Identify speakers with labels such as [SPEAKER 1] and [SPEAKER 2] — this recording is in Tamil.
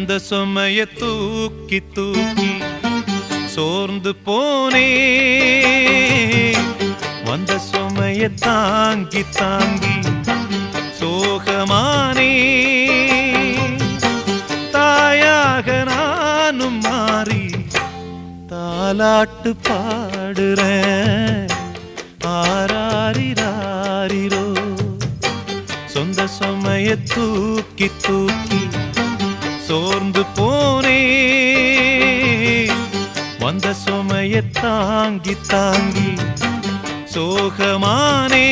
[SPEAKER 1] இந்த சுமைய தூக்கி தூக்கி சோர்ந்து போனே, வந்த சுமைய தாங்கி தாங்கி சோகமானே. தாயாக நானும் மாறி தாலாட்டு பாடுறேன். ஆராரிராரிரோ சொந்த சுமைய தூக்கி தூக்கி சோர்ந்து போனே, வந்த சுமைய தாங்கி தாங்கி சோகமானே.